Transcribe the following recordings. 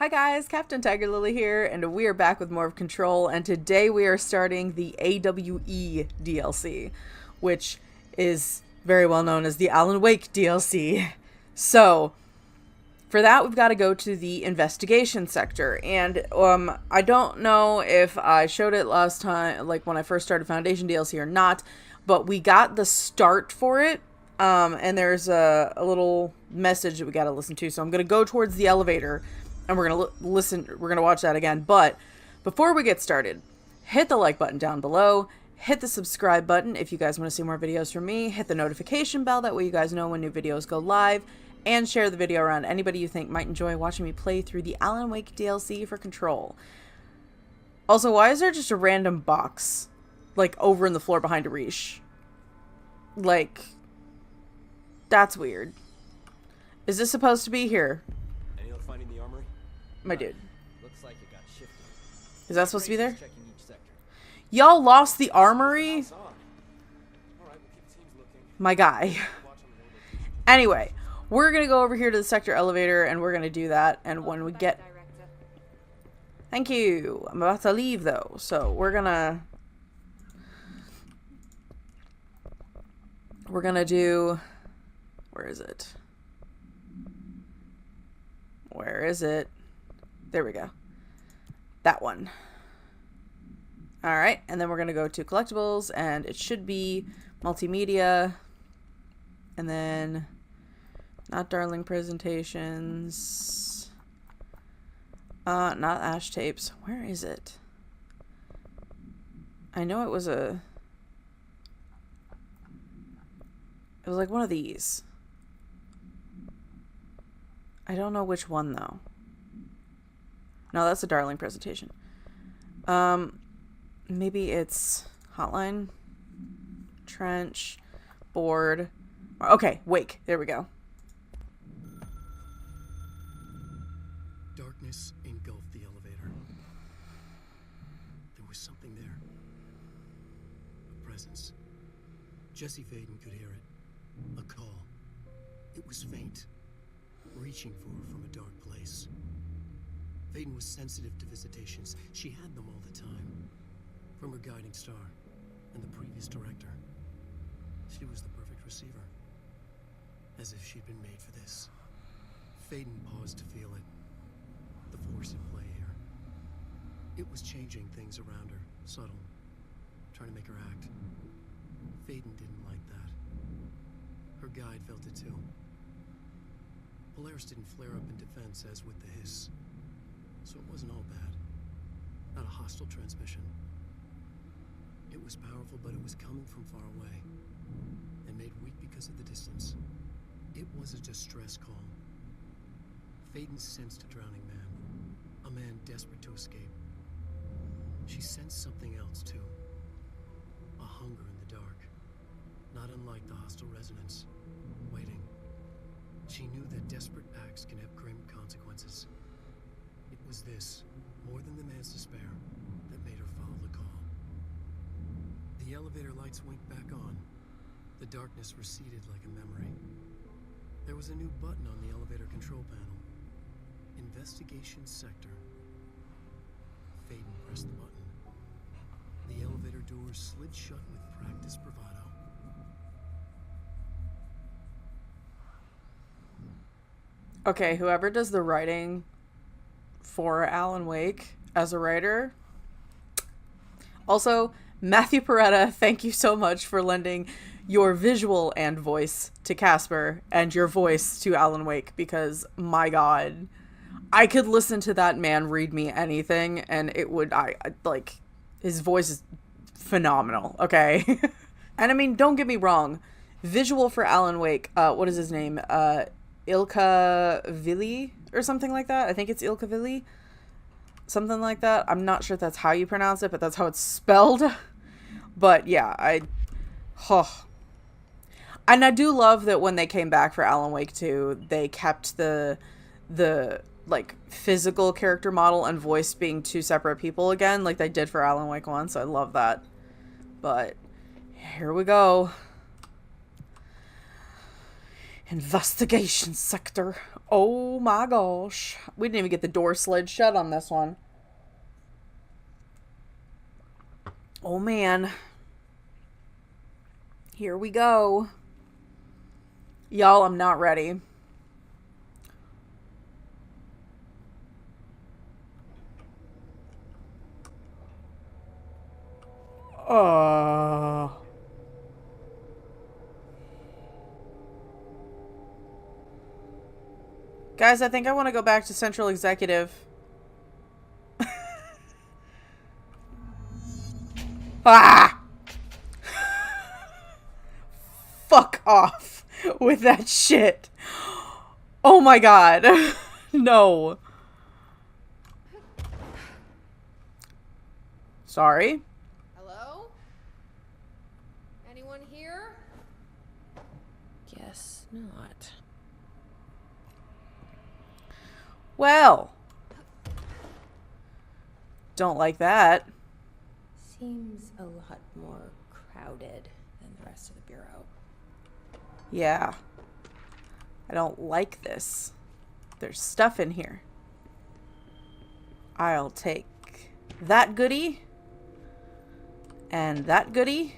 Hi guys, Captain TigerLily here, and we are back with more of Control, and today we are starting the AWE DLC, which is very well known as the Alan Wake DLC. So, for that we've got to go to the investigation sector, and I don't know if I showed it last time, like when I first started Foundation DLC or not, but we got the start for it, and there's a little message that we got to listen to, so I'm going to go towards the elevator and we're going to listen, we're going to watch that again. But before we get started, hit the like button down below, hit the subscribe button if you guys want to see more videos from me, hit the notification bell, that way you guys know when new videos go live, and share the video around anybody you think might enjoy watching me play through the Alan Wake DLC for Control. Also, why is there just a random box, like, over in the floor behind Arish? Like, that's weird. Is this supposed to be here? My dude. Looks like it got shifted. Is that supposed to be there? Y'all lost the armory? My guy. Anyway, we're going to go over here to the sector elevator and we're going to do that. And when we get... Thank you. I'm about to leave though. So we're going to do... Where is it? Where is it? There we go. That one. Alright, and then we're going to go to collectibles, and it should be multimedia, and then not darling presentations, not ash tapes. Where is it? I know it was like one of these. I don't know which one though. No, that's a darling presentation. Maybe it's hotline, trench, board. Okay, wake. There we go. Darkness engulfed the elevator. There was something there. A presence. Jesse Faden could hear it. A call. It was faint, reaching for her from a dark place. Faden was sensitive to visitations. She had them all the time. From her guiding star and the previous director. She was the perfect receiver. As if she'd been made for this. Faden paused to feel it. The force at play here. It was changing things around her. Subtle. Trying to make her act. Faden didn't like that. Her guide felt it too. Polaris didn't flare up in defense as with the hiss. So it wasn't all bad. Not a hostile transmission. It was powerful, but it was coming from far away. And made weak because of the distance. It was a distress call. Faden sensed a drowning man. A man desperate to escape. She sensed something else, too. A hunger in the dark. Not unlike the hostile resonance. Waiting. She knew that desperate acts can have grim consequences. It was this, more than the man's despair, that made her follow the call. The elevator lights winked back on. The darkness receded like a memory. There was a new button on the elevator control panel. Investigation Sector. Faden pressed the button. The elevator doors slid shut with practiced bravado. Okay, whoever does the writing for Alan Wake as a writer. Also, Matthew Peretta, thank you so much for lending your visual and voice to Casper and your voice to Alan Wake, because my god, I could listen to that man read me anything and it would, like, his voice is phenomenal, okay? And I mean, don't get me wrong, visual for Alan Wake, what is his name? Ilka Vili or something like that. I think it's Ilka Vili. Something like that. I'm not sure if that's how you pronounce it, but that's how it's spelled. But yeah, and I do love that when they came back for Alan Wake 2, they kept the like physical character model and voice being two separate people again, like they did for Alan Wake 1, so I love that. But here we go. Investigation Sector. Oh my gosh. We didn't even get the door slid shut on this one. Oh man. Here we go. Y'all, I'm not ready. Guys, I think I want to go back to Central Executive. Ah! Fuck off with that shit. Oh my god. No. Sorry. Hello? Anyone here? Guess not. Well. Don't like that. Seems a lot more crowded than the rest of the bureau. Yeah. I don't like this. There's stuff in here. I'll take that goodie. And that goodie.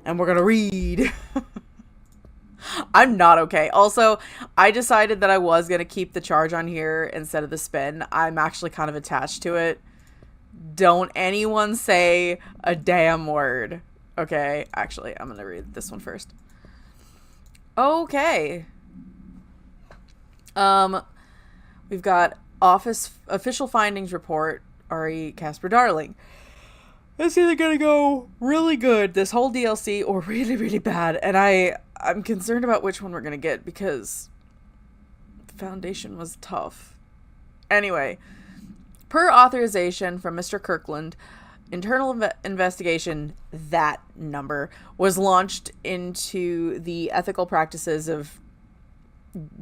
And we're gonna read. I'm not okay. Also, I decided that I was gonna keep the charge on here instead of the spin. I'm actually kind of attached to it. Don't anyone say a damn word. Okay, actually, I'm gonna read this one first. Okay. We've got official findings report, Ari Casper Darling. It's either gonna go really good, this whole DLC, or really, really bad. And I'm concerned about which one we're gonna get because the Foundation was tough. Anyway, per authorization from Mr. Kirkland, internal investigation, that number, was launched into the ethical practices of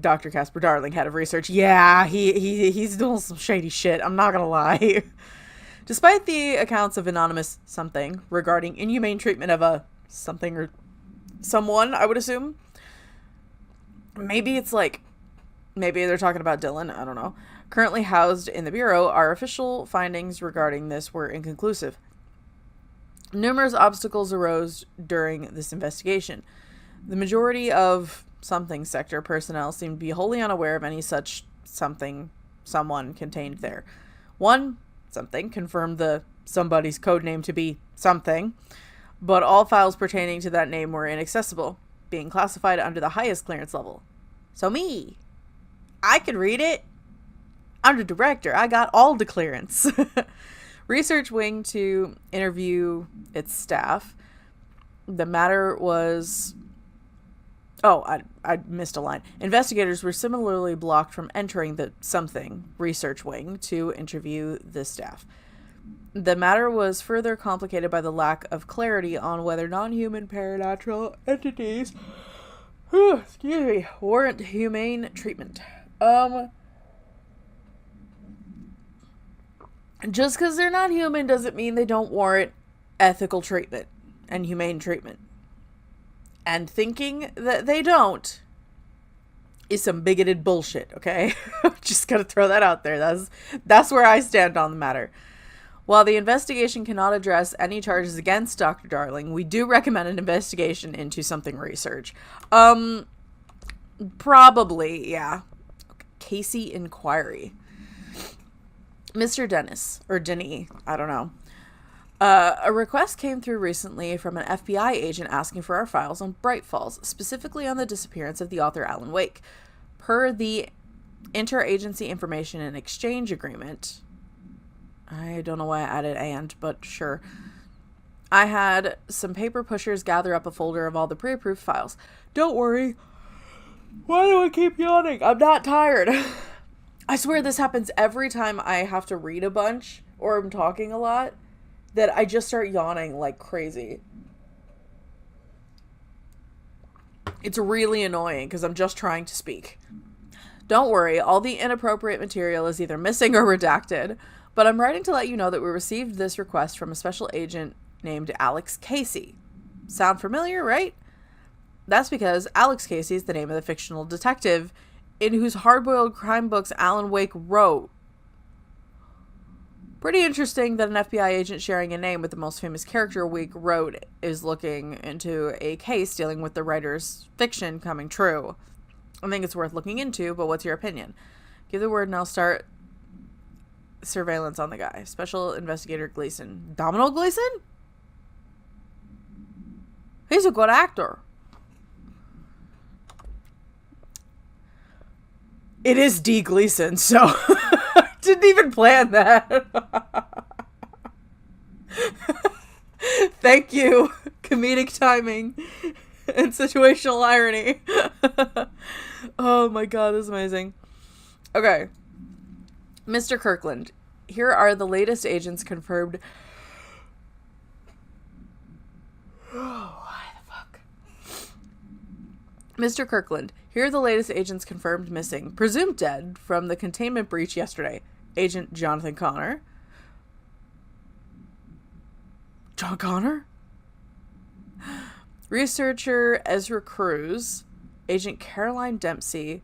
Dr. Casper Darling, head of research. Yeah, he's doing some shady shit, I'm not gonna lie. Despite the accounts of anonymous something regarding inhumane treatment of a something or someone, I would assume. Maybe it's like, maybe they're talking about Dylan, I don't know. Currently housed in the Bureau, our official findings regarding this were inconclusive. Numerous obstacles arose during this investigation. The majority of something sector personnel seemed to be wholly unaware of any such someone contained there. One something confirmed the somebody's code name to be something, but all files pertaining to that name were inaccessible, being classified under the highest clearance level. So me, I could read it. I'm the director. I got all the clearance. Research wing to interview its staff. The matter was... Oh, I missed a line. Investigators were similarly blocked from entering the something research wing to interview the staff. The matter was further complicated by the lack of clarity on whether non-human paranatural entities warrant humane treatment. Just because they're not human doesn't mean they don't warrant ethical treatment and humane treatment. And thinking that they don't is some bigoted bullshit, okay? Just gotta throw that out there. That's where I stand on the matter. While the investigation cannot address any charges against Dr. Darling, we do recommend an investigation into something research. Probably, yeah. Casey inquiry. Mr. Dennis, or Denny, I don't know. A request came through recently from an FBI agent asking for our files on Bright Falls, specifically on the disappearance of the author Alan Wake. Per the Interagency Information and Exchange Agreement, I don't know why I added and, but sure. I had some paper pushers gather up a folder of all the pre-approved files. Don't worry. Why do I keep yawning? I'm not tired. I swear this happens every time I have to read a bunch or I'm talking a lot, that I just start yawning like crazy. It's really annoying because I'm just trying to speak. Don't worry, all the inappropriate material is either missing or redacted, but I'm writing to let you know that we received this request from a special agent named Alex Casey. Sound familiar, right? That's because Alex Casey is the name of the fictional detective in whose hard-boiled crime books Alan Wake wrote. Pretty interesting that an FBI agent sharing a name with the most famous character Wake wrote is looking into a case dealing with the writer's fiction coming true. I think it's worth looking into, but what's your opinion? Give the word and I'll start surveillance on the guy. Special Investigator Gleason. Domino Gleason? He's a good actor. It is D. Gleason, so I didn't even plan that. Thank you. Comedic timing and situational irony. Oh my god, this is amazing. Okay. Mr. Kirkland, here are the latest agents confirmed. Why the fuck? Mr. Kirkland, here are the latest agents confirmed missing, presumed dead, from the containment breach yesterday. Agent Jonathan Connor. John Connor? Researcher Ezra Cruz. Agent Caroline Dempsey.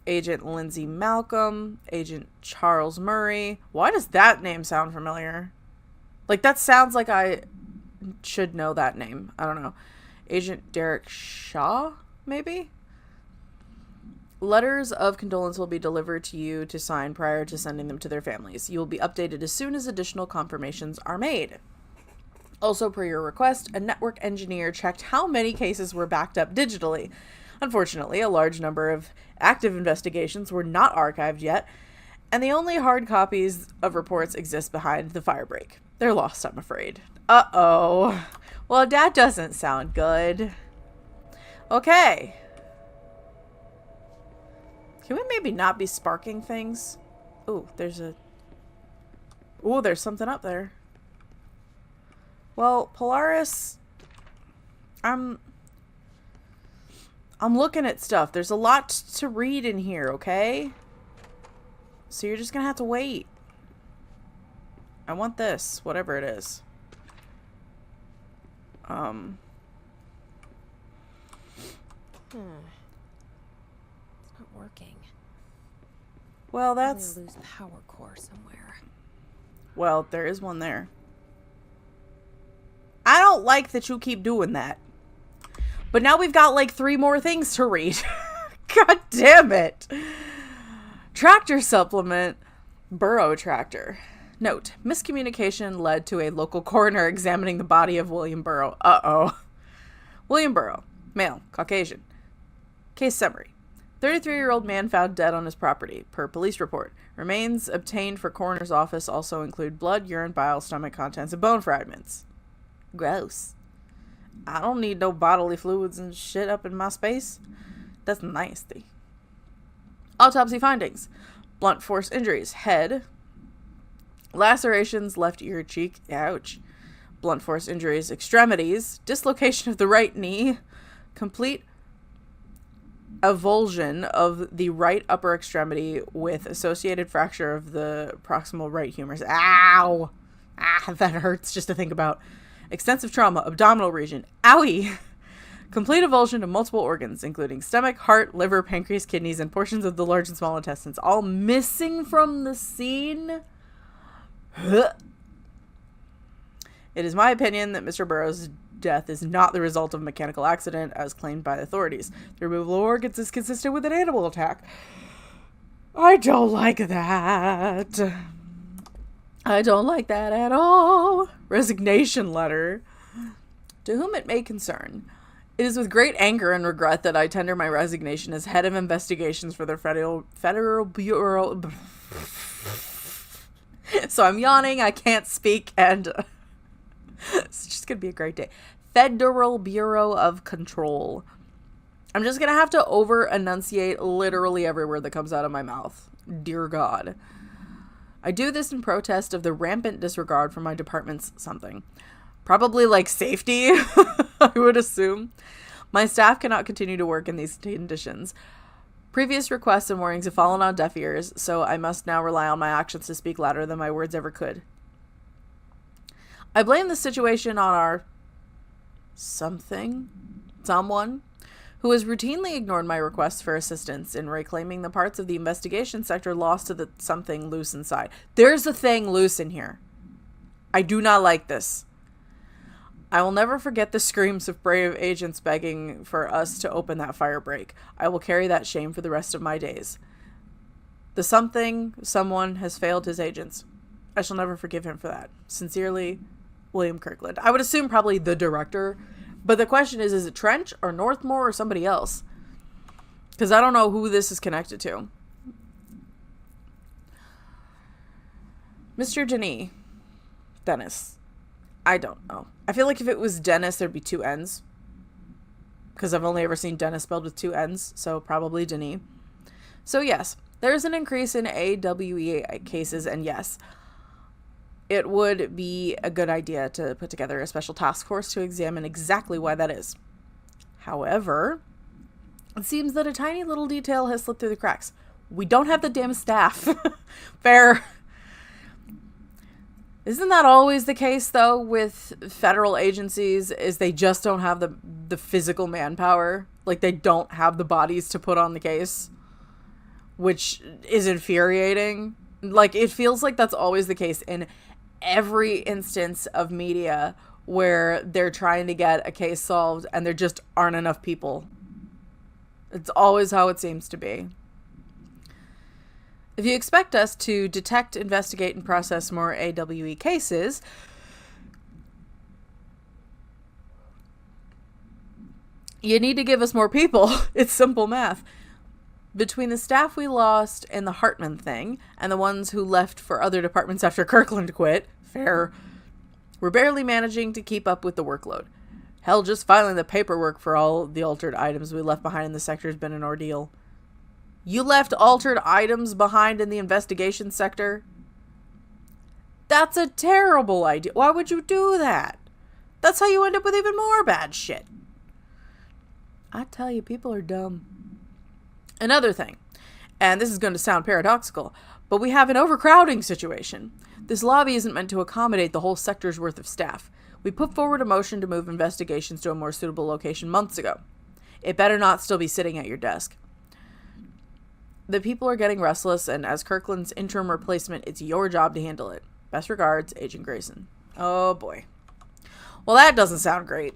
Agent Lindsay Malcolm. Agent Charles Murray. Why does that name sound familiar? Like, that sounds like I should know that name. I don't know. Agent Derek Shaw, maybe? Letters of condolence will be delivered to you to sign prior to sending them to their families. You will be updated as soon as additional confirmations are made. Also, per your request, a network engineer checked how many cases were backed up digitally. Unfortunately, a large number of active investigations were not archived yet, and the only hard copies of reports exist behind the firebreak. They're lost, I'm afraid. Uh-oh. Well, that doesn't sound good. Okay. Can we maybe not be sparking things? Ooh, there's something up there. Well, Polaris, I'm looking at stuff. There's a lot to read in here, okay? So you're just gonna have to wait. I want this, whatever it is. It's not working. Well, that's... Probably lose power core somewhere. Well, there is one there. I don't like that you keep doing that. But now we've got like 3 more things to read. God damn it. Tractor supplement. Burrow tractor. Note, miscommunication led to a local coroner examining the body of William Burrow. Uh-oh. William Burrow. Male. Caucasian. Case summary. 33-year-old man found dead on his property, per police report. Remains obtained for coroner's office also include blood, urine, bile, stomach contents, and bone fragments. Gross. I don't need no bodily fluids and shit up in my space. That's nasty. Autopsy findings. Blunt force injuries. Head. Lacerations, left ear, cheek. Ouch. Blunt force injuries. Extremities. Dislocation of the right knee. Complete avulsion of the right upper extremity with associated fracture of the proximal right humerus. Ow! Ah, that hurts just to think about. Extensive trauma, abdominal region. Owie! Complete avulsion of multiple organs, including stomach, heart, liver, pancreas, kidneys, and portions of the large and small intestines, all missing from the scene. It is my opinion that Mr. Burrow's death is not the result of a mechanical accident, as claimed by authorities. The removal of organs is consistent with an animal attack. I don't like that. I don't like that at all. Resignation letter. To whom it may concern. It is with great anger and regret that I tender my resignation as head of investigations for the Federal Bureau. So I'm yawning, I can't speak, and it's just going to be a great day. Federal Bureau of Control. I'm just going to have to over-enunciate literally every word that comes out of my mouth. Dear God. I do this in protest of the rampant disregard for my department's something. Probably like safety, I would assume. My staff cannot continue to work in these conditions. Previous requests and warnings have fallen on deaf ears, so I must now rely on my actions to speak louder than my words ever could. I blame the situation on our someone who has routinely ignored my requests for assistance in reclaiming the parts of the investigation sector lost to the something loose inside. There's a thing loose in here. I do not like this. I will never forget the screams of brave agents begging for us to open that fire break. I will carry that shame for the rest of my days. Someone has failed his agents. I shall never forgive him for that. Sincerely, William Kirkland. I would assume probably the director. But the question is it Trench or Northmore or somebody else? Because I don't know who this is connected to. Mr. Dennis. I don't know. I feel like if it was Dennis, there'd be two N's. Because I've only ever seen Dennis spelled with two N's. So probably Denis. So yes, there's an increase in AWE cases. And yes, it would be a good idea to put together a special task force to examine exactly why that is. However, it seems that a tiny little detail has slipped through the cracks. We don't have the damn staff. Fair. Isn't that always the case, though, with federal agencies, is they just don't have the physical manpower? Like, they don't have the bodies to put on the case, which is infuriating. Like, it feels like that's always the case in every instance of media where they're trying to get a case solved and there just aren't enough people. It's always how it seems to be. If you expect us to detect, investigate, and process more AWE cases, you need to give us more people. It's simple math. Between the staff we lost in the Hartman thing and the ones who left for other departments after Kirkland quit, fair, we're barely managing to keep up with the workload. Hell, just filing the paperwork for all the altered items we left behind in the sector has been an ordeal. You left altered items behind in the investigation sector? That's a terrible idea. Why would you do that? That's how you end up with even more bad shit. I tell you, people are dumb. Another thing, and this is going to sound paradoxical, but we have an overcrowding situation. This lobby isn't meant to accommodate the whole sector's worth of staff. We put forward a motion to move investigations to a more suitable location months ago. It better not still be sitting at your desk. The people are getting restless, and as Kirkland's interim replacement, it's your job to handle it. Best regards, Agent Grayson. Oh boy. Well, that doesn't sound great.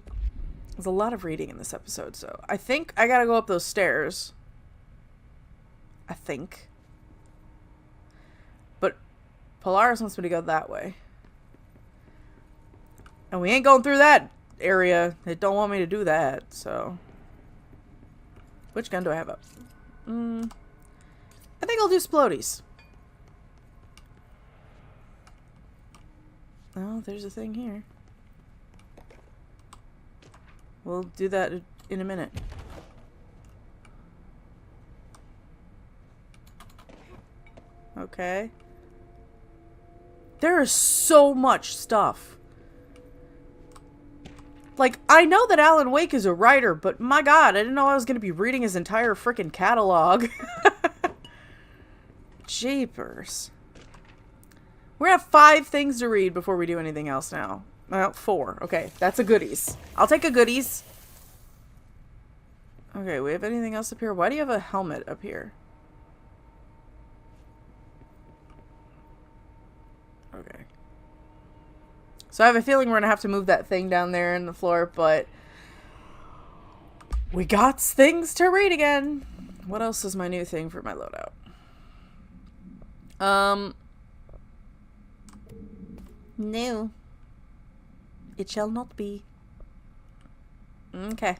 There's a lot of reading in this episode, so I think I gotta go up those stairs. I think. But Polaris wants me to go that way. And we ain't going through that area. They don't want me to do that, so. Which gun do I have up? I think I'll do Splodies. Oh, there's a thing here. We'll do that in a minute. Okay. There is so much stuff. Like, I know that Alan Wake is a writer, but my god, I didn't know I was going to be reading his entire freaking catalog. Jeepers. We're going to have 5 things to read before we do anything else now. Well, 4. Okay, that's a goodies. I'll take a goodies. Okay, we have anything else up here? Why do you have a helmet up here? Okay. So I have a feeling we're going to have to move that thing down there in the floor, but we got things to read again. What else is my new thing for my loadout? No. It shall not be. Okay.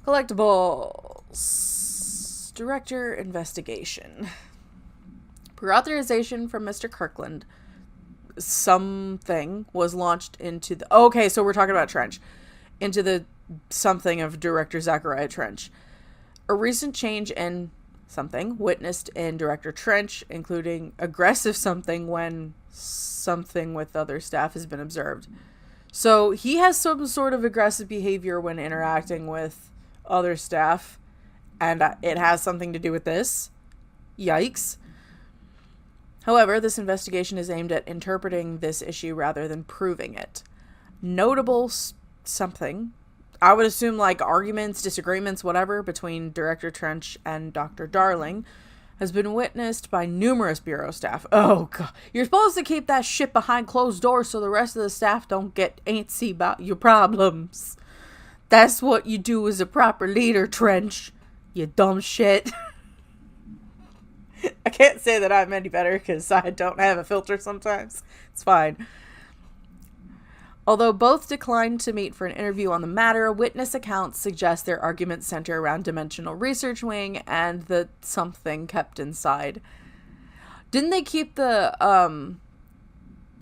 Collectibles. Director investigation. Per authorization from Mr. Kirkland, something was launched into the... Okay, so we're talking about Trench. Into the something of Director Zachariah Trench. A recent change in something witnessed in Director Trench, including aggressive something when something with other staff has been observed. So he has some sort of aggressive behavior when interacting with other staff, and it has something to do with this. Yikes. However, this investigation is aimed at interpreting this issue rather than proving it. Notable something I would assume like arguments, disagreements, whatever, between Director Trench and Dr. Darling has been witnessed by numerous Bureau staff. Oh, God. You're supposed to keep that shit behind closed doors so the rest of the staff don't get antsy about your problems. That's what you do as a proper leader, Trench. You dumb shit. I can't say that I'm any better because I don't have a filter sometimes. It's fine. Although both declined to meet for an interview on the matter, witness accounts suggest their arguments center around Dimensional Research Wing and the something kept inside. Didn't they keep the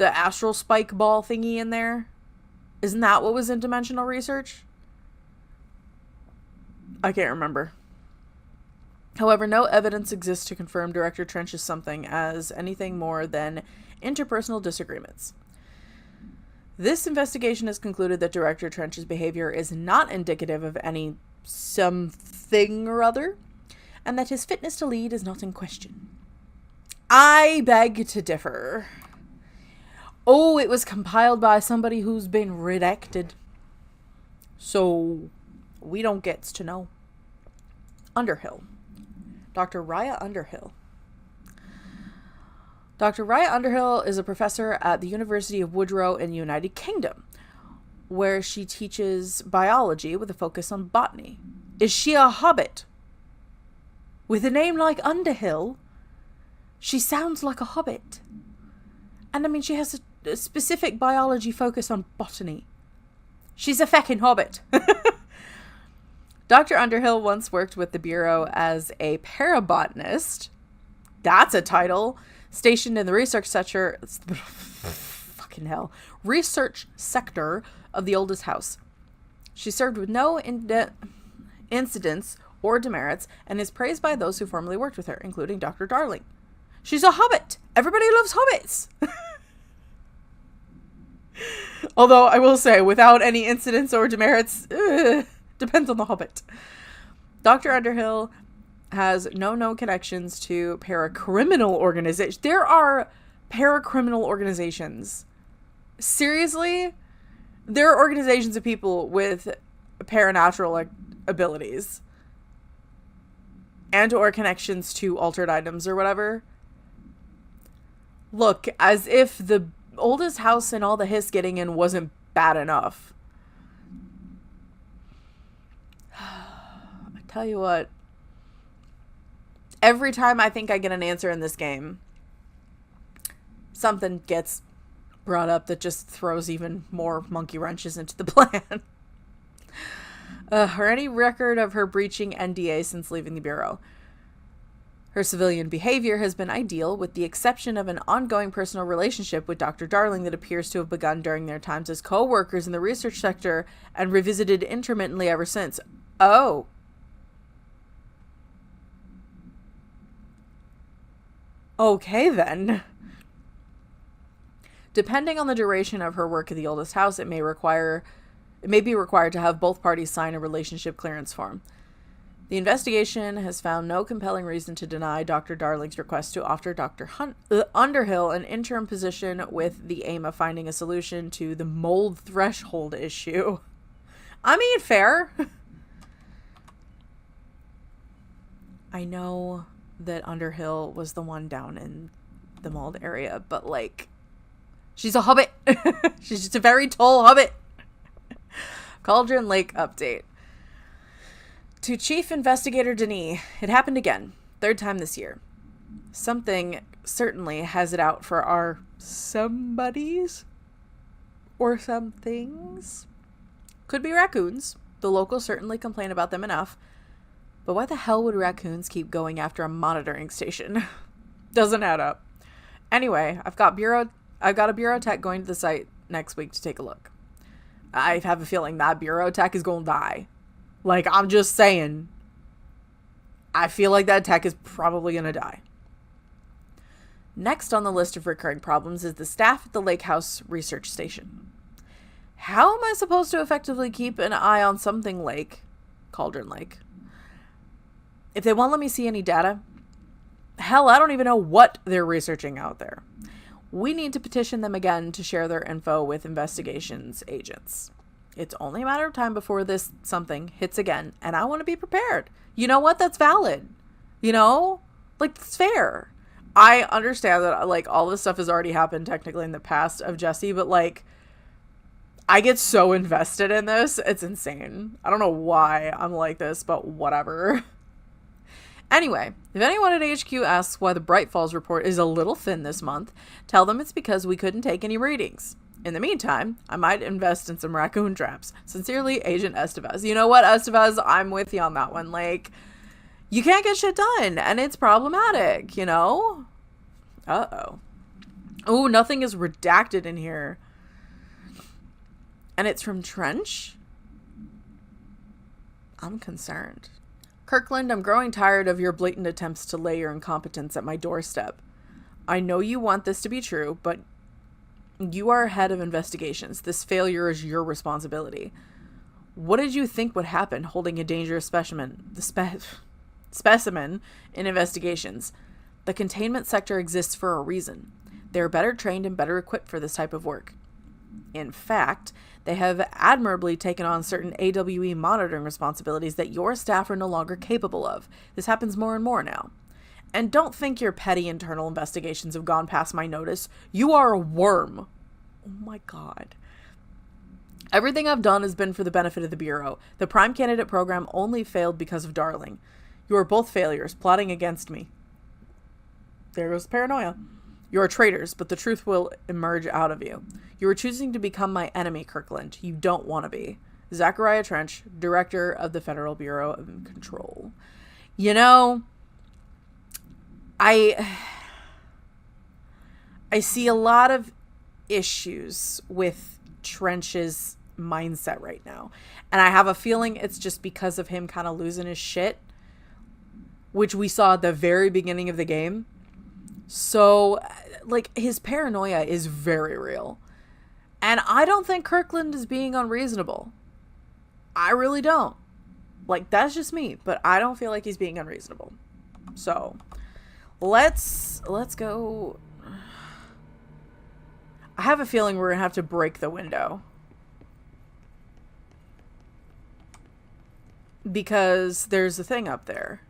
astral spike ball thingy in there? Isn't that what was in Dimensional Research? I can't remember. However, no evidence exists to confirm Director Trench's something as anything more than interpersonal disagreements. This investigation has concluded that Director Trench's behavior is not indicative of any something or other, and that his fitness to lead is not in question. I beg to differ. Oh, it was compiled by somebody who's been redacted. So, we don't get to know. Underhill. Dr. Raya Underhill. Dr. Raya Underhill is a professor at the University of Woodrow in the United Kingdom, where she teaches biology with a focus on botany. Is she a hobbit? With a name like Underhill, she sounds like a hobbit. And I mean, she has a specific biology focus on botany. She's a feckin' hobbit. Dr. Underhill once worked with the Bureau as a parabotanist. That's a title. Stationed in the research sector, fucking hell, research sector of the oldest house. She served with no incidents or demerits and is praised by those who formerly worked with her, including Dr. Darling. She's a hobbit. Everybody loves hobbits. Although I will say, without any incidents or demerits, depends on the hobbit. Dr. Underhill has no known connections to paracriminal organizations. There are paracriminal organizations. Seriously? There are organizations of people with paranatural abilities. And or connections to altered items or whatever. Look, as if the oldest house and all the hiss getting in wasn't bad enough. I tell you what. Every time I think I get an answer in this game, something gets brought up that just throws even more monkey wrenches into the plan. Or any record of her breaching NDA since leaving the Bureau. Her civilian behavior has been ideal, with the exception of an ongoing personal relationship with Dr. Darling that appears to have begun during their times as co-workers in the research sector and revisited intermittently ever since. Oh. Okay, then. Depending on the duration of her work at the oldest house, it may be required to have both parties sign a relationship clearance form. The investigation has found no compelling reason to deny Dr. Darling's request to offer Dr. Underhill an interim position with the aim of finding a solution to the mold threshold issue. I mean, fair. I know that Underhill was the one down in the mold area, but like, she's a hobbit. She's just a very tall hobbit. Cauldron Lake update. To Chief Investigator Denis, it happened again. Third time this year. Something certainly has it out for our somebodies. Or some things. Could be raccoons. The locals certainly complain about them enough. But why the hell would raccoons keep going after a monitoring station? Doesn't add up. Anyway, I've got a bureau tech going to the site next week to take a look. I have a feeling that bureau tech is going to die. Like, I'm just saying. I feel like that tech is probably going to die. Next on the list of recurring problems is the staff at the Lake House Research Station. How am I supposed to effectively keep an eye on something like Cauldron Lake? If they won't let me see any data, hell, I don't even know what they're researching out there. We need to petition them again to share their info with investigations agents. It's only a matter of time before this something hits again, and I want to be prepared. You know what? That's valid. You know? Like, it's fair. I understand that, like, all this stuff has already happened technically in the past of Jesse, but, like, I get so invested in this. It's insane. I don't know why I'm like this, but whatever. Anyway, if anyone at HQ asks why the Bright Falls report is a little thin this month, tell them it's because we couldn't take any readings. In the meantime, I might invest in some raccoon traps. Sincerely, Agent Estevez. You know what, Estevez? I'm with you on that one. Like, you can't get shit done, and it's problematic, you know? Uh-oh. Oh, nothing is redacted in here. And it's from Trench? I'm concerned. Kirkland, I'm growing tired of your blatant attempts to lay your incompetence at my doorstep. I know you want this to be true, but you are head of investigations. This failure is your responsibility. What did you think would happen holding a dangerous specimen in investigations? The containment sector exists for a reason. They are better trained and better equipped for this type of work. In fact, they have admirably taken on certain AWE monitoring responsibilities that your staff are no longer capable of. This happens more and more now. And don't think your petty internal investigations have gone past my notice. You are a worm. Oh my god. Everything I've done has been for the benefit of the Bureau. The Prime Candidate program only failed because of Darling. You are both failures, plotting against me. There goes the paranoia. You are traitors, but the truth will emerge out of you. You are choosing to become my enemy, Kirkland. You don't want to be. Zachariah Trench, Director of the Federal Bureau of Control. You know, I see a lot of issues with Trench's mindset right now. And I have a feeling it's just because of him kind of losing his shit, which we saw at the very beginning of the game. So, like, his paranoia is very real. And I don't think Kirkland is being unreasonable. I really don't. Like, that's just me. But I don't feel like he's being unreasonable. So, let's go. I have a feeling we're going to have to break the window. Because there's a thing up there.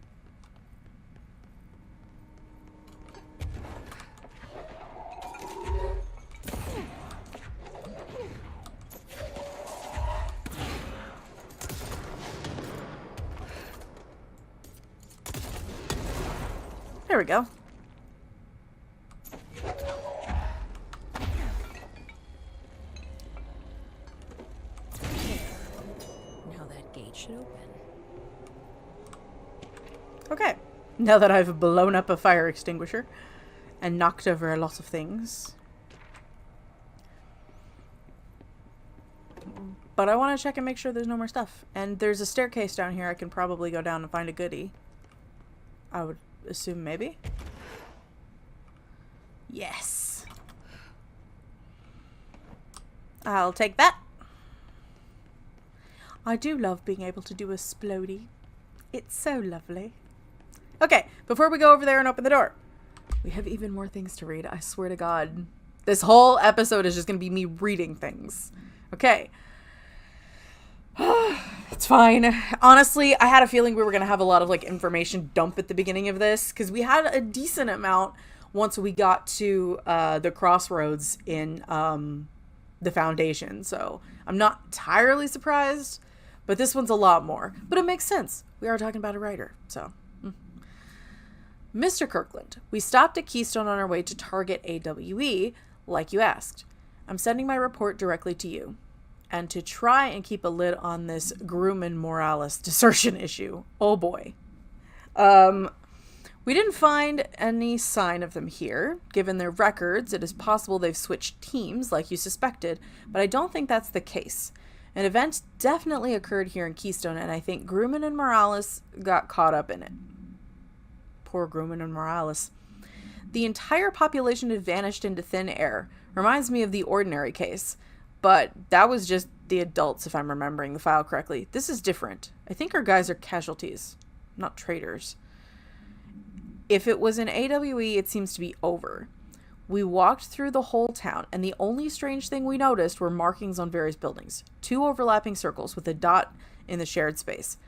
There we go. Now that gate should open. Okay. Now that I've blown up a fire extinguisher and knocked over a lot of things. But I want to check and make sure there's no more stuff. And there's a staircase down here I can probably go down and find a goodie. I would assume maybe. Yes. I'll take that. I do love being able to do a splodey. It's so lovely. Okay, before we go over there and open the door, we have even more things to read. I swear to God. This whole episode is just going to be me reading things. Okay. It's fine. Honestly, I had a feeling we were going to have a lot of like information dump at the beginning of this because we had a decent amount once we got to the crossroads in the Foundation. So I'm not entirely surprised, but this one's a lot more. But it makes sense. We are talking about a writer, so. Mr. Kirkland, we stopped at Keystone on our way to target AWE, like you asked. I'm sending my report directly to you. And to try and keep a lid on this Grumman Morales desertion issue. Oh boy. We didn't find any sign of them here. Given their records, it is possible they've switched teams like you suspected, but I don't think that's the case. An event definitely occurred here in Keystone, and I think Grumman and Morales got caught up in it. Poor Grumman and Morales. The entire population had vanished into thin air. Reminds me of the Ordinary case. But that was just the adults, if I'm remembering the file correctly. This is different. I think our guys are casualties, not traitors. If it was an AWE, it seems to be over. We walked through the whole town, and the only strange thing we noticed were markings on various buildings. 2 overlapping circles with a dot in the shared space.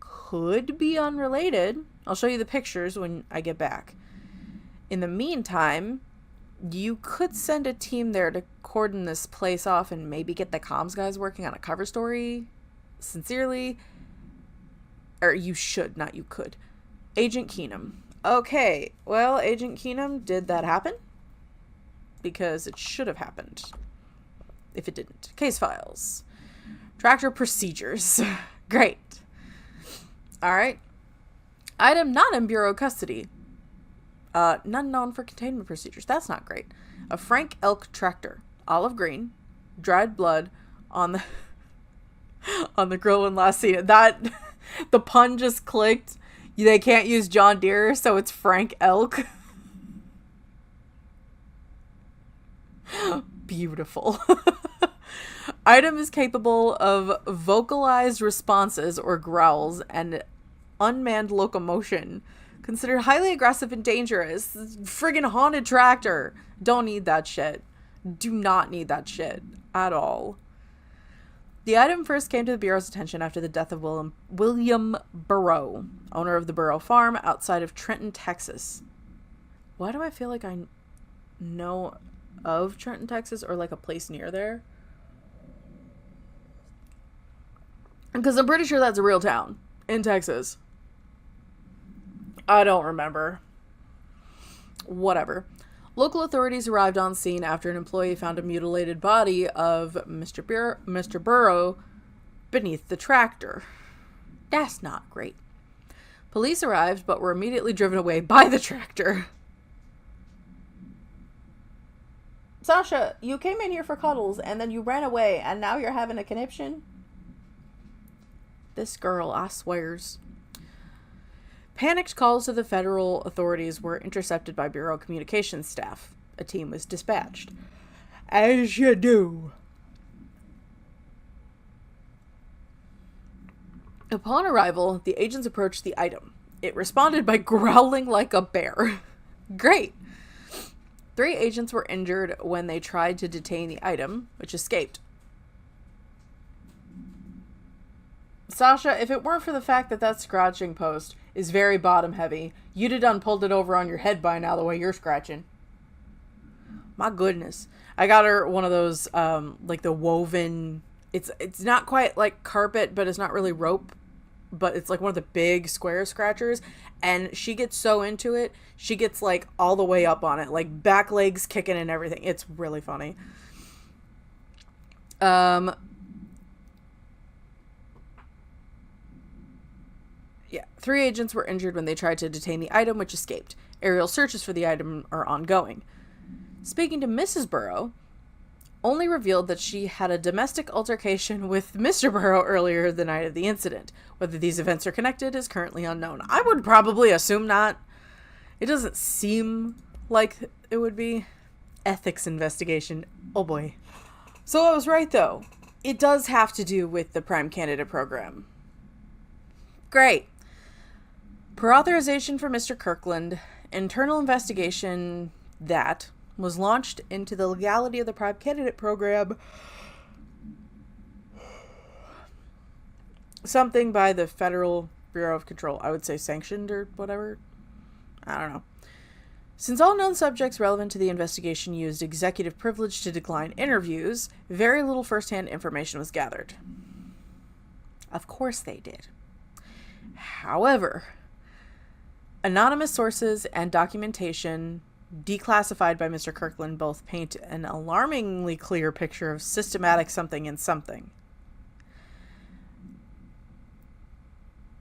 Could be unrelated. I'll show you the pictures when I get back. In the meantime, you could send a team there to cordon this place off and maybe get the comms guys working on a cover story. Sincerely. Or you should, not you could. Agent Keenum. Okay, well, Agent Keenum, did that happen? Because it should have happened. If it didn't. Case files. Tractor procedures. Great. Alright. Item not in Bureau custody. None known for containment procedures. That's not great. A Frank Elk tractor. Olive green. Dried blood on the on the grill when last seen. That the pun just clicked. They can't use John Deere, so it's Frank Elk. Beautiful. Item is capable of vocalized responses or growls and unmanned locomotion. Considered highly aggressive and dangerous. Friggin' haunted tractor. Don't need that shit. Do not need that shit at all. The item first came to the Bureau's attention after the death of William Burrow, owner of the Burrow Farm outside of Trenton, Texas. Why do I feel like I know of Trenton, Texas, or like a place near there? Because I'm pretty sure that's a real town in Texas. I don't remember. Whatever. Local authorities arrived on scene after an employee found a mutilated body of Mr. Burrow beneath the tractor. That's not great. Police arrived, but were immediately driven away by the tractor. Sasha, you came in here for cuddles, and then you ran away, and now you're having a conniption? This girl, I swears. Panicked calls to the federal authorities were intercepted by Bureau communications staff. A team was dispatched. As you do. Upon arrival, the agents approached the item. It responded by growling like a bear. Great. 3 agents were injured when they tried to detain the item, which escaped. Sasha, if it weren't for the fact that that scratching post is very bottom heavy, you'd have done pulled it over on your head by now the way you're scratching. My goodness. I got her one of those, like the woven, it's not quite like carpet, but it's not really rope, but it's like one of the big square scratchers, and she gets so into it, she gets like all the way up on it, like back legs kicking and everything. It's really funny. Yeah, 3 agents were injured when they tried to detain the item, which escaped. Aerial searches for the item are ongoing. Speaking to Mrs. Burrow, only revealed that she had a domestic altercation with Mr. Burrow earlier the night of the incident. Whether these events are connected is currently unknown. I would probably assume not. It doesn't seem like it would be. Ethics investigation. Oh boy. So I was right, though. It does have to do with the Prime Candidate program. Great. Per authorization for Mr. Kirkland, internal investigation that was launched into the legality of the Prime Candidate program. Something by the Federal Bureau of Control. I would say sanctioned or whatever. I don't know. Since all known subjects relevant to the investigation used executive privilege to decline interviews, very little first-hand information was gathered. Of course they did. However, anonymous sources and documentation declassified by Mr. Kirkland both paint an alarmingly clear picture of systematic something and something.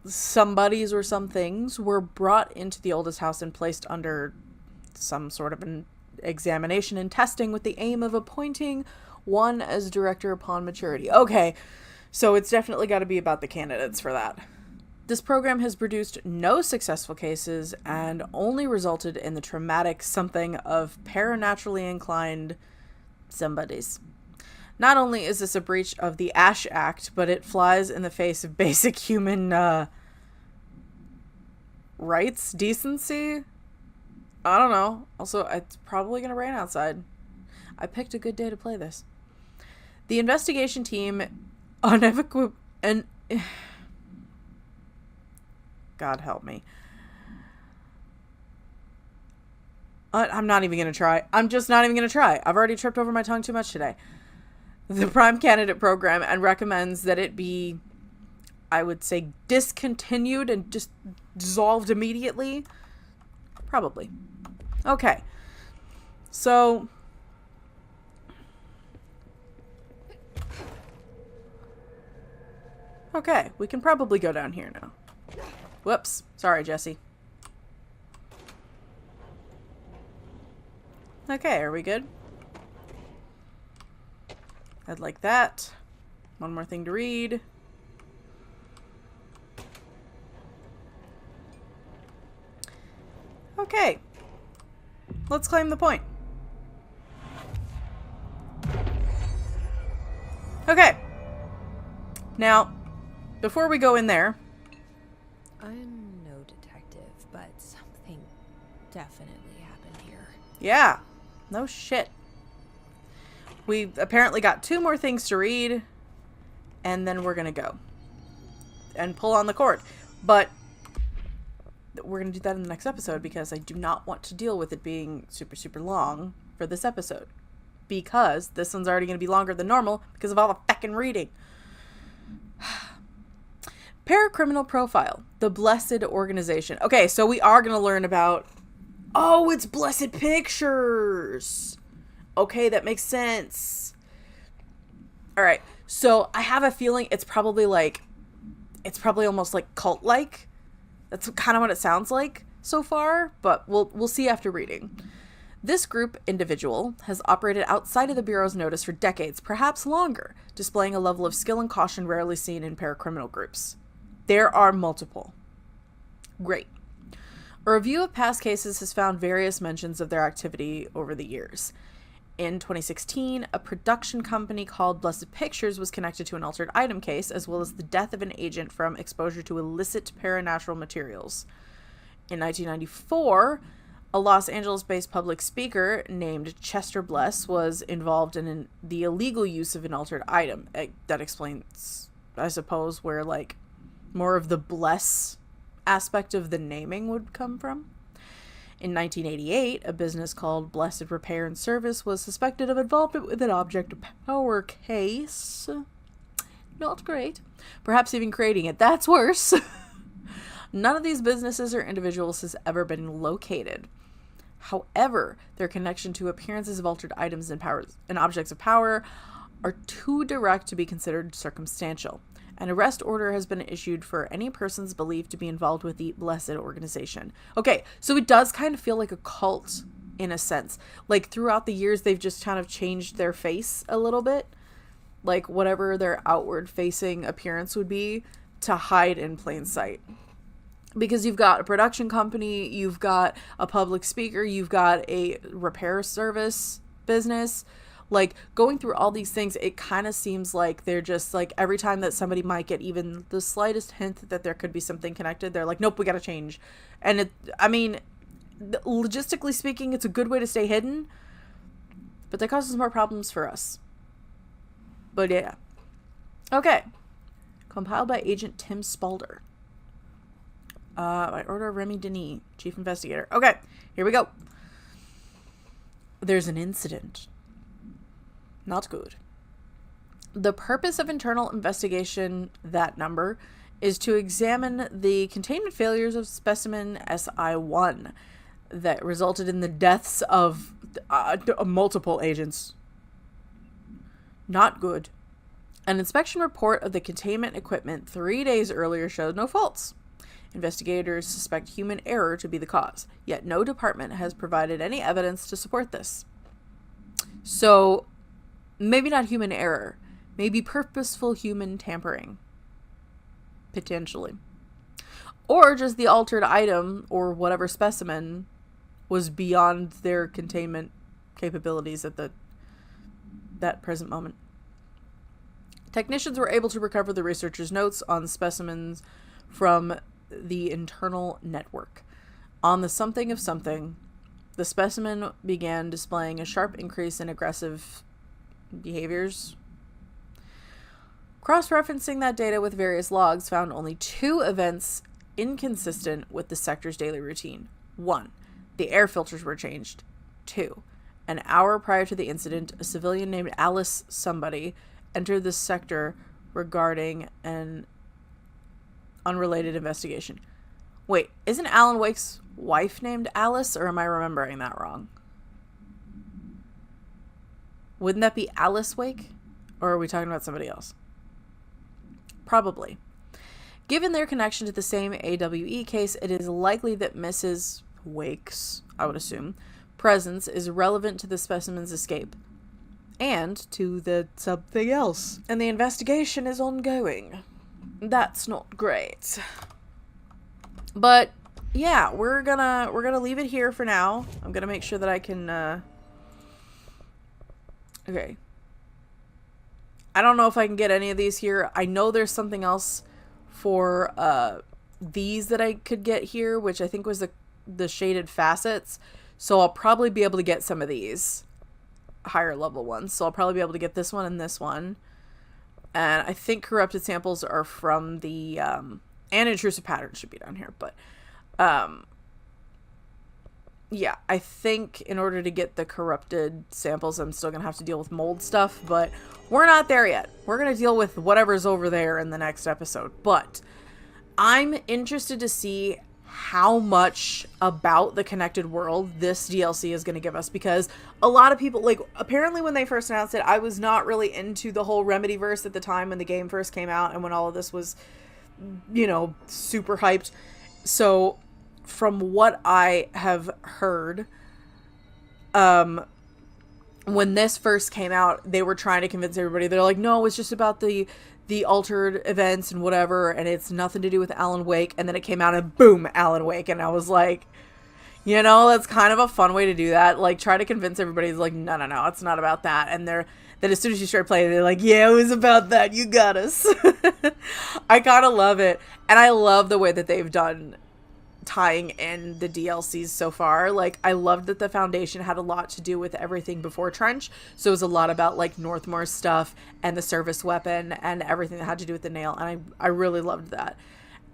Somebodies or some things were brought into the oldest house and placed under some sort of an examination and testing with the aim of appointing one as director upon maturity. Okay, so it's definitely got to be about the candidates for that. This program has produced no successful cases and only resulted in the traumatic something of paranaturally inclined somebodies. Not only is this a breach of the Ash Act, but it flies in the face of basic human rights, decency. I don't know. Also, it's probably going to rain outside. I picked a good day to play this. The investigation team and God help me. I'm not even going to try. I'm just not even going to try. I've already tripped over my tongue too much today. The Prime Candidate program and recommends that it be, I would say, discontinued and just dissolved immediately. Probably. Okay. So okay, we can probably go down here now. Whoops. Sorry, Jesse. Okay, are we good? I'd like that. One more thing to read. Okay. Let's claim the point. Okay. Now, before we go in there... I'm no detective, but something definitely happened here. Yeah. No shit. We apparently got 2 more things to read, and then we're going to go and pull on the cord. But we're going to do that in the next episode because I do not want to deal with it being super, super long for this episode. Because this one's already going to be longer than normal because of all the fucking reading. Paracriminal Profile, the Blessed Organization. Okay, so we are going to learn about... Oh, it's Blessed Pictures! Okay, that makes sense. Alright, so I have a feeling it's probably almost like cult-like. That's kind of what it sounds like so far, but we'll see after reading. This group individual has operated outside of the Bureau's notice for decades, perhaps longer, displaying a level of skill and caution rarely seen in paracriminal groups. There are multiple. Great. A review of past cases has found various mentions of their activity over the years. In 2016, a production company called Blessed Pictures was connected to an altered item case, as well as the death of an agent from exposure to illicit paranatural materials. In 1994, a Los Angeles-based public speaker named Chester Bless was involved in the illegal use of an altered item. That explains, I suppose, where, like, more of the bless aspect of the naming would come from. In 1988, a business called Blessed Repair and Service was suspected of involvement with an object power case. Not great. Perhaps even creating it. That's worse. None of these businesses or individuals has ever been located. However, their connection to appearances of altered items and objects of power are too direct to be considered circumstantial. An arrest order has been issued for any persons believed to be involved with the Blessed Organization. Okay, so it does kind of feel like a cult in a sense. Like throughout the years, they've just kind of changed their face a little bit. Like whatever their outward facing appearance would be to hide in plain sight. Because you've got a production company, you've got a public speaker, you've got a repair service business. Like, going through all these things, it kind of seems like they're just, like, every time that somebody might get even the slightest hint that there could be something connected, they're like, nope, we gotta change. And logistically speaking, it's a good way to stay hidden, but that causes more problems for us. But yeah. Okay. Compiled by Agent Tim Spalder. By order of Remy Denis, Chief Investigator. Okay, here we go. There's an incident. Not good. The purpose of internal investigation, that number, is to examine the containment failures of specimen SI-1 that resulted in the deaths of multiple agents. Not good. An inspection report of the containment equipment 3 days earlier showed no faults. Investigators suspect human error to be the cause, yet no department has provided any evidence to support this. So, maybe not human error. Maybe purposeful human tampering. Potentially. Or just the altered item or whatever specimen was beyond their containment capabilities at that present moment. Technicians were able to recover the researchers' notes on specimens from the internal network. On the something of something, The specimen began displaying a sharp increase in aggressive behaviors. Cross-referencing that data with various logs found only 2 events inconsistent with the sector's daily routine. 1. The air filters were changed. 2. An hour prior to the incident, a civilian named Alice somebody entered the sector regarding an unrelated investigation. Wait, isn't Alan Wake's wife named Alice, or am I remembering that wrong? Wouldn't that be Alice Wake? Or are we talking about somebody else? Probably. Given their connection to the same AWE case, it is likely that Mrs. Wake's, I would assume, presence is relevant to the specimen's escape. And to the something else. And the investigation is ongoing. That's not great. But yeah, we're gonna leave it here for now. I'm gonna make sure that I can okay. I don't know if I can get any of these here. I know there's something else for these that I could get here, which I think was the shaded facets. So I'll probably be able to get some of these higher level ones. So I'll probably be able to get this one and this one. And I think corrupted samples are from the and intrusive patterns should be down here, but yeah, I think in order to get the corrupted samples, I'm still gonna have to deal with mold stuff, but we're not there yet. We're gonna deal with whatever's over there in the next episode. But I'm interested to see how much about the connected world this DLC is going to give us, because a lot of people, like, apparently when they first announced it, I was not really into the whole Remedyverse at the time when the game first came out and when all of this was, you know, super hyped. So from what I have heard, when this first came out, they were trying to convince everybody. They're like, no, it's just about the altered events and whatever, and it's nothing to do with Alan Wake. And then it came out and boom, Alan Wake. And I was like, you know, that's kind of a fun way to do that. Like, try to convince everybody. Like, no, it's not about that. And then as soon as you start playing, they're like, yeah, it was about that. You got us. I kind of love it. And I love the way that they've done tying in the DLCs so far. Like, I loved that the Foundation had a lot to do with everything before Trench, so it was a lot about like Northmore's stuff and the service weapon and everything that had to do with the nail, and I really loved that.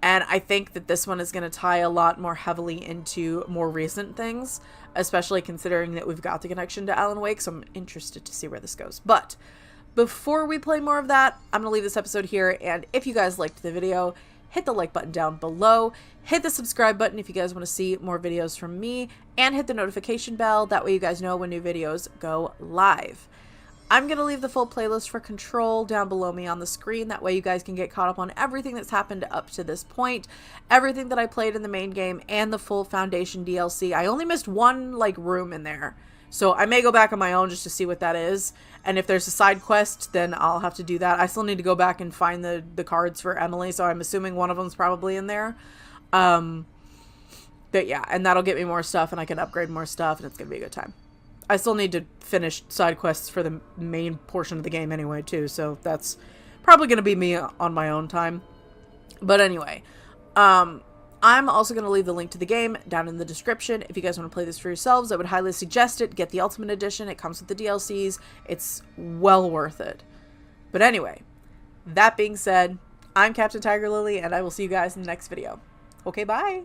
And I think that this one is going to tie a lot more heavily into more recent things, especially considering that we've got the connection to Alan Wake, so I'm interested to see where this goes. But before we play more of that, I'm going to leave this episode here, and if you guys liked the video, hit the like button down below, hit the subscribe button if you guys want to see more videos from me, and hit the notification bell. That way you guys know when new videos go live. I'm going to leave the full playlist for Control down below me on the screen. That way you guys can get caught up on everything that's happened up to this point, everything that I played in the main game, and the full Foundation DLC. I only missed one, like, room in there, so I may go back on my own just to see what that is. And if there's a side quest, then I'll have to do that. I still need to go back and find the cards for Emily, so I'm assuming one of them's probably in there. But yeah, and that'll get me more stuff, and I can upgrade more stuff, and it's gonna be a good time. I still need to finish side quests for the main portion of the game anyway, too, so that's probably gonna be me on my own time. But anyway, I'm also going to leave the link to the game down in the description. If you guys want to play this for yourselves, I would highly suggest it. Get the Ultimate Edition. It comes with the DLCs. It's well worth it. But anyway, that being said, I'm Captain TigerLily, and I will see you guys in the next video. Okay, bye!